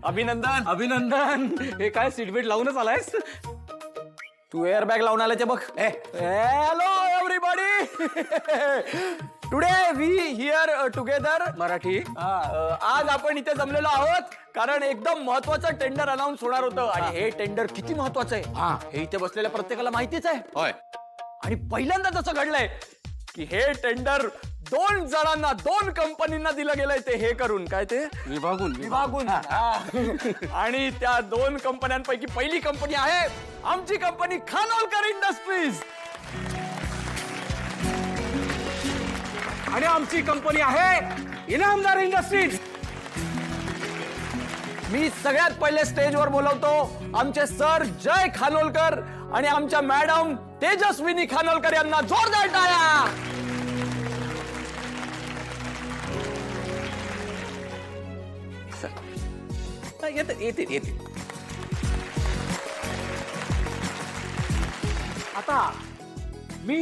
अभिनंदन. अभिनंदन. हे काय सीट बेल्ट लावूनच आलायस? तू एअर बॅग लावून आल्याचे बघ. Hello everybody. Today we here together. Marathi. आज आपण इथे जमलेलो आहोत कारण एकदम महत्वाचं टेंडर अनाऊन्स होणार होतं आणि हे टेंडर किती महत्वाचं आहे हे इथे बसलेल्या प्रत्येकाला माहितीच आहे. होय. आणि पहिल्यांदा तसं घडलंय की हे टेंडर 2 जणांना 2 कंपनींना दिलं गेलंय. ते हे करून काय ते विभागून. आणि त्या 2 कंपन्यांपैकी पहिली कंपनी आहे आमची कंपनी खानोलकर इंडस्ट्रीज. आणि आमची कंपनी आहे इनामदार इंडस्ट्रीज. मी सगळ्यात पहिले स्टेजवर बोलवतो आमचे सर जय खानोलकर आणि आमच्या मॅडम तेजस्विनी खानोलकर यांना जोरदार टाळ्या. येते. आता मी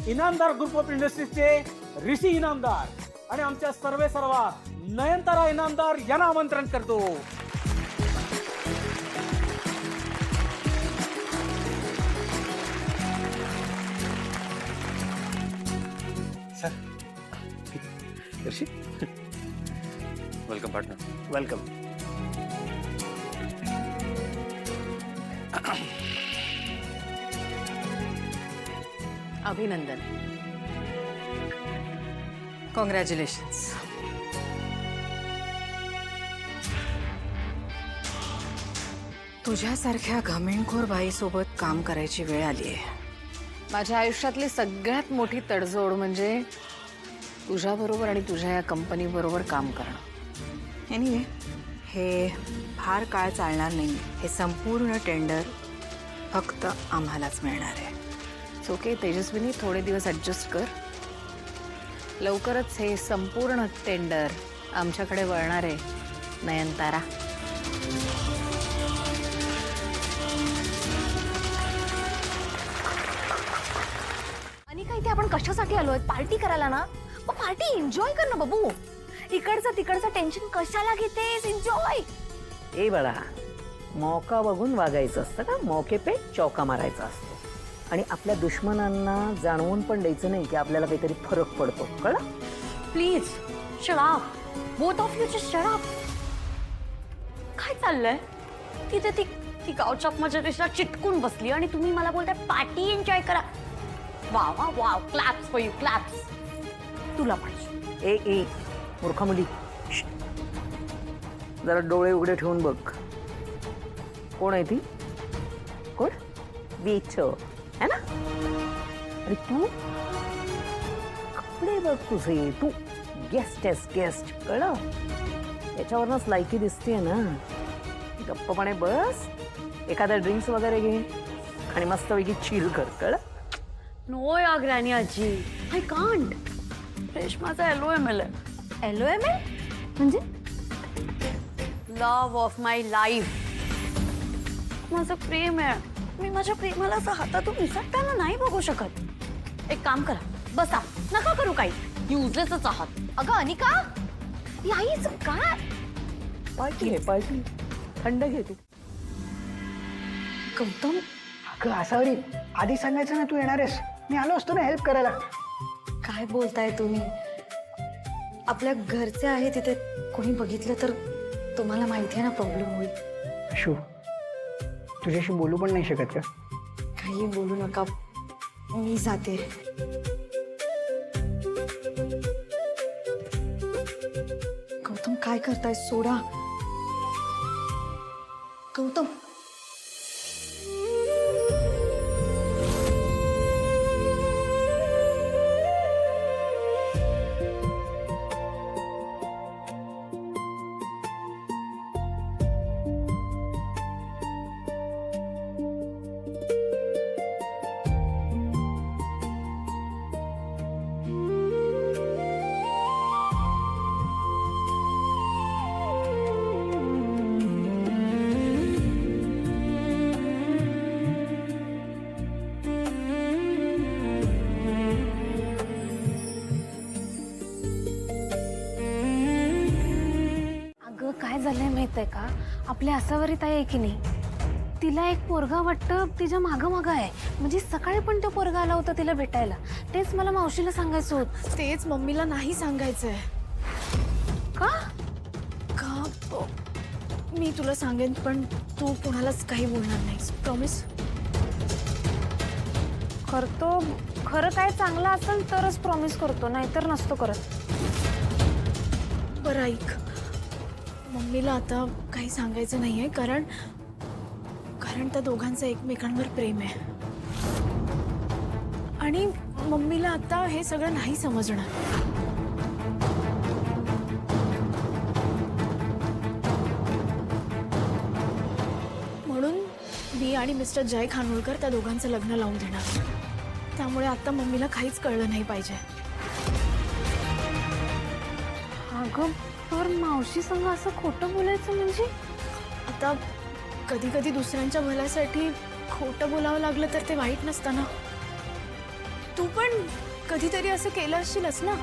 इनामदार ग्रुप ऑफ इंडस्ट्रीजचे ऋषी इनामदार आणि आमच्या सर्वा नयनतारा इनामदार यांना आमंत्रण करतो. ऋषी वेलकम पार्टनर. वेलकम. अभिनंदन. कॉंग्रॅच्युलेशन्स. तुझ्यासारख्या घमेंडखोर बाईसोबत काम करायची वेळ आली आहे. माझ्या आयुष्यातली सगळ्यात मोठी तडजोड म्हणजे तुझ्याबरोबर आणि तुझ्या या कंपनीबरोबर काम करणं. एनिवे, हे फार काळ चालणार नाही. हे संपूर्ण टेंडर फक्त आम्हालाच मिळणार आहे. ओके तेजस्विनी, थोडे दिवस ॲडजस्ट कर. लवकरच हे संपूर्ण टेंडर आमच्याकडे वळणार आहे नयनतारा. आणि काय ते आपण कशासाठी आलोय? पार्टी करायला ना. मग पार्टी एन्जॉय कर ना बाबू. तिकडचं टेन्शन कशाला घेतेस? एन्जॉय. ए बाळा, मौका बघून वागायचं असतं का? मौके पे चौका मारायचा असतो. आणि आपल्या दुश्मनांना जाणवून पण द्यायचं नाही की आपल्याला काहीतरी फरक पडतो. कळलं? Please shut up. Both of you just shut up. काय चाललंय? तिथे ती गावच्या माझ्या रेषा चिटकून बसली आणि तुम्ही मला बोलताय पार्टी एन्जॉय करा. Wow wow wow. Claps for you. Claps. तुला पाहिजे. ए मूर्खा मुली, जरा डोळे उघडे ठेवून बघ. कोण आहे ती? कोण? वीच है ना? अरे तू कपडे बघ तुझे. तू गेस्ट आहेस, गेस्ट. कळलं? याच्यावरनच लायकी दिसतेय ना. गप्पपणे बस, एखाद्या ड्रिंक्स वगैरे घे आणि मस्तपैकी चिल कर. कळलं? नो या ग्रॅनी आजी. I can't. रेशमाचा LOML आहे. LOML म्हणजे लव्ह ऑफ माय लाईफ. माझं प्रेम आहे. मी माझ्या प्रेमाला असं हातातून निसटताना नाही बघू शकत. एक काम करा, बसा. नका करू काही. युजलेसच आहात. अगं अनिका, याईच काय? पार्टी आहे, पार्टी. थंड घे तू. गौतम, अगं असावरी, आधी सांगायचं ना तू येणार आहेस. मी आलो असतो ना हेल्प करायला. काय बोलताय तुम्ही? आपल्या घरचे आहे तिथे. कोणी बघितलं तर तुम्हाला माहिती आहे ना प्रॉब्लेम होईल. शू, तुझ्याशी बोलू पण नाही शकत का? काही बोलू नका, मी जाते. गौतम काय करताय? सोडा. गौतम. वाटतंय का? आपली आसावरी ताई आहे की नाही, तिला एक पोरगा वाटतं तिच्या मागं मागं आहे. म्हणजे सकाळी पण तो पोरगा आला होता तिला भेटायला. तेच मला मावशीला सांगायचं होतं. तेच मम्मीला नाही सांगायचंय. का? का मी तुला सांगेन, पण तू कोणालाच काही बोलणार नाहीस. प्रॉमिस? करतो. खरं काय चांगलं असेल तरच प्रॉमिस करतो, नाहीतर नसतो करत. बरं ऐक, मम्मीला आता काही सांगायचं नाहीये, कारण त्या दोघांचं एकमेकांवर प्रेम आहे. आणि मम्मीला आता हे सगळं नाही समजणार. म्हणून मी आणि मिस्टर जय खानोलकर त्या दोघांचं लग्न लावून देणार. त्यामुळे आता मम्मीला काहीच कळलं नाही पाहिजे. अगं पर मावशी संग असं खोटं बोलायचं म्हणजे? आता कधी कधी दुसऱ्यांच्या भल्यासाठी खोटं बोलावं लागलं तर ते वाईट नसतं ना. तू पण कधीतरी असं केलं असशीलच ना.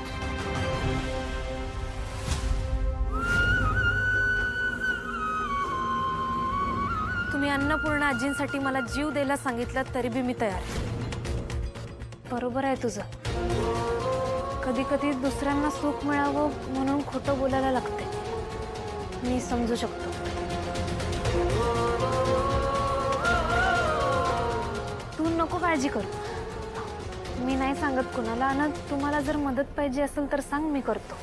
तुम्ही अन्नपूर्णा आजींसाठी मला जीव द्यायला सांगितलं तरी बी मी तयार आहे. बरोबर आहे तुझं. कधी कधी दुसऱ्यांना सुख मिळावं म्हणून खोटं बोलायला लागते. मी समजू शकतो. तू नको काळजी कर. मी नाही सांगत कुणाला. आणि तुम्हाला जर मदत पाहिजे असेल तर सांग, मी करतो.